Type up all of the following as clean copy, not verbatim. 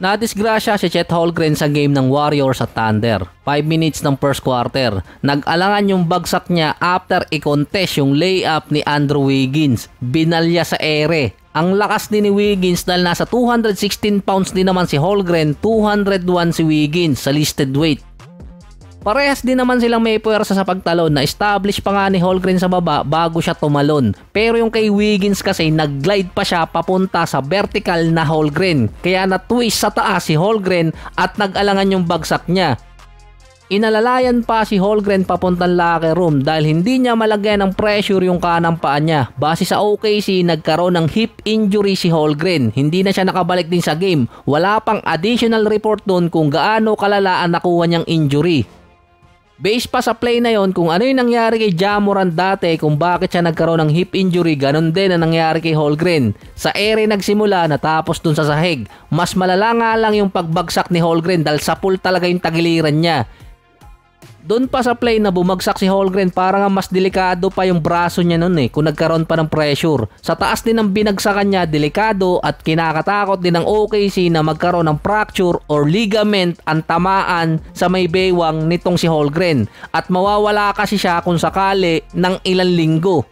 Nadisgrasya si Chet Holmgren sa game ng Warriors at Thunder. 5 minutes ng first quarter. Nag-alangan yung bagsak niya after i-contest yung layup ni Andrew Wiggins. Binalya sa ere. Ang lakas din ni Wiggins dahil nasa 216 pounds din naman si Holmgren, 201 si Wiggins sa listed weight. Parehas din naman silang may puwersa sa pagtalon na establish pa nga ni Holmgren sa baba bago siya tumalon. Pero yung kay Wiggins kasi nag-glide pa siya papunta sa vertical na Holmgren. Kaya na-twist sa taas si Holmgren at nag-alangan yung bagsak niya. Inalalayan pa si Holmgren papuntang locker room dahil hindi niya malagyan ng pressure yung kanang paa niya. Base sa OKC, nagkaroon ng hip injury si Holmgren. Hindi na siya nakabalik din sa game. Wala pang additional report doon kung gaano kalala ang nakuha niyang injury. Based pa sa play na yon, kung ano yung nangyari kay Ja Morant dati, kung bakit siya nagkaroon ng hip injury, ganun din ang nangyari kay Holmgren. Sa ere nagsimula, natapos dun sa sahig. Mas malala nga lang yung pagbagsak ni Holmgren dahil sa pool talaga yung tagiliran niya. Doon pa sa play na bumagsak si Holmgren, parang mas delikado pa yung braso niya nun kung nagkaroon pa ng pressure. Sa taas din ng binagsakan niya, delikado at kinakatakot din ng OKC na magkaroon ng fracture or ligament ang tamaan sa may baywang nitong si Holmgren. At mawawala kasi siya kung sakali ng ilang linggo.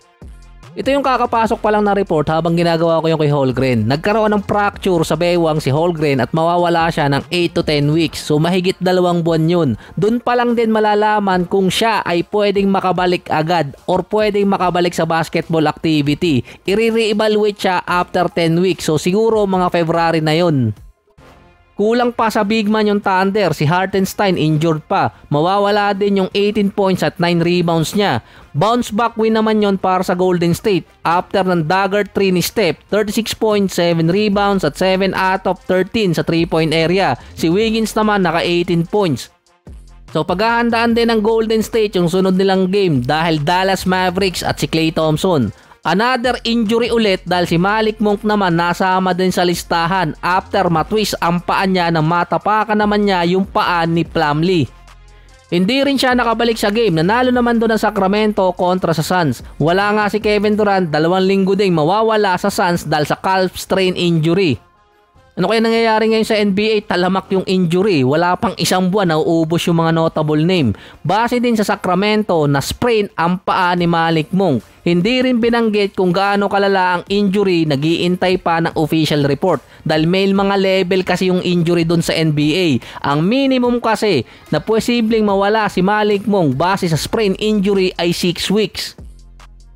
Ito yung kakapasok pa lang na report habang ginagawa ko yung kay Holmgren. Nagkaroon ng fracture sa baywang si Holmgren at mawawala siya ng 8 to 10 weeks. So mahigit 2 buwan yun. Doon pa lang din malalaman kung siya ay pwedeng makabalik agad or pwedeng makabalik sa basketball activity. I-re-evaluate siya after 10 weeks. So siguro mga February na yun. Kulang pa sa big man yung Thunder, si Hartenstein injured pa. Mawawala din yung 18 points at 9 rebounds niya. Bounce back win naman yon para sa Golden State. After ng dagger 3 ni Steph, 36 points, 7 rebounds at 7 out of 13 sa 3-point area. Si Wiggins naman naka 18 points. So paghahandaan din ng Golden State yung sunod nilang game dahil Dallas Mavericks at si Klay Thompson. Another injury ulit dahil si Malik Monk naman nasama din sa listahan after matwist ang paa niya na matapakan naman niya yung paa ni Plumlee. Hindi rin siya nakabalik sa game. Nanalo naman doon ang Sacramento kontra sa Suns. Wala nga si Kevin Durant, 2 linggo ding mawawala sa Suns dahil sa calf strain injury. Ano kaya nangyayari ngayon sa NBA? Talamak yung injury. Wala pang 1 buwan na uubos yung mga notable name. Base din sa Sacramento na sprain ang paa ni Malik Monk. Hindi rin binanggit kung gaano kalala ang injury, nag-iintay pa ng official report. Dahil may mga level kasi yung injury doon sa NBA. Ang minimum kasi na posibleng mawala si Malik Monk base sa sprain injury ay 6 weeks.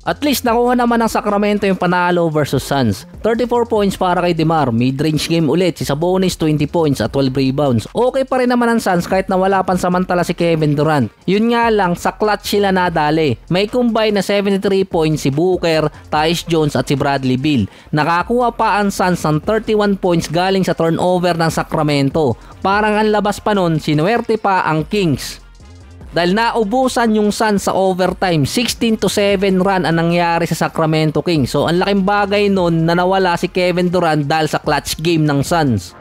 At least nakuha naman ng Sacramento yung panalo versus Suns. 34 points para kay DeMar. Mid-range game ulit. Si Sabonis 20 points at 12 rebounds. Okay pa rin naman ang Suns kahit na wala pansamantala si Kevin Durant. Yun nga lang, sa clutch sila nadali. May combine na 73 points si Booker, Tyus Jones at si Bradley Beal. Nakakuha pa ang Suns ng 31 points galing sa turnover ng Sacramento. Parang ang labas pa nun, sinuwerte pa ang Kings. Dahil naubusan yung Suns sa overtime, 16-7 run ang nangyari sa Sacramento Kings. So ang laking bagay nun na nawala si Kevin Durant dahil sa clutch game ng Suns.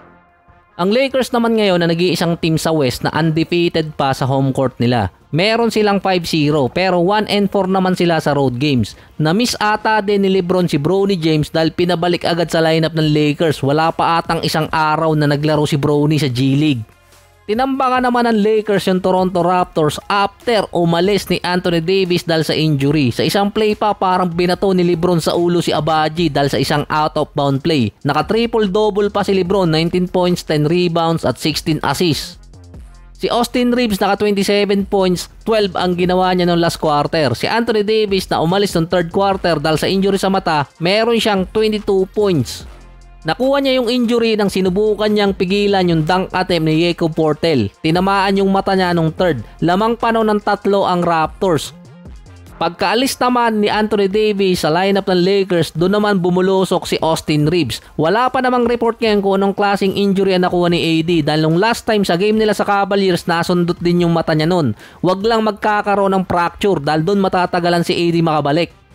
Ang Lakers naman ngayon na nag-iisang team sa West na undefeated pa sa home court nila. Meron silang 5-0 pero 1-4 naman sila sa road games. Na-miss ata din ni LeBron si Bronny James dahil pinabalik agad sa lineup ng Lakers. Wala pa atang 1 araw na naglaro si Bronny sa G-League. Tinambakan naman ng Lakers yung Toronto Raptors after umalis ni Anthony Davis dahil sa injury. Sa isang play pa parang binato ni LeBron sa ulo si Abaji dahil sa isang out-of-bound play. Naka-triple-double pa si LeBron, 19 points, 10 rebounds at 16 assists. Si Austin Reeves naka-27 points, 12 ang ginawa niya noong last quarter. Si Anthony Davis na umalis noong third quarter dahil sa injury sa mata, meron siyang 22 points. Nakuha niya yung injury nang sinubukan niyang pigilan yung dunk attempt ni Jakob Poeltl. Tinamaan yung mata niya nung third. Lamang pa noon ng 3 ang Raptors. Pagkaalis naman ni Anthony Davis sa lineup ng Lakers, doon naman bumulusok si Austin Reeves. Wala pa namang report ngayon kung anong klaseng injury ang nakuha ni AD dahil nung last time sa game nila sa Cavaliers, nasundot din yung mata niya noon. Wag lang magkakaroon ng fracture dahil doon matatagalan si AD makabalik.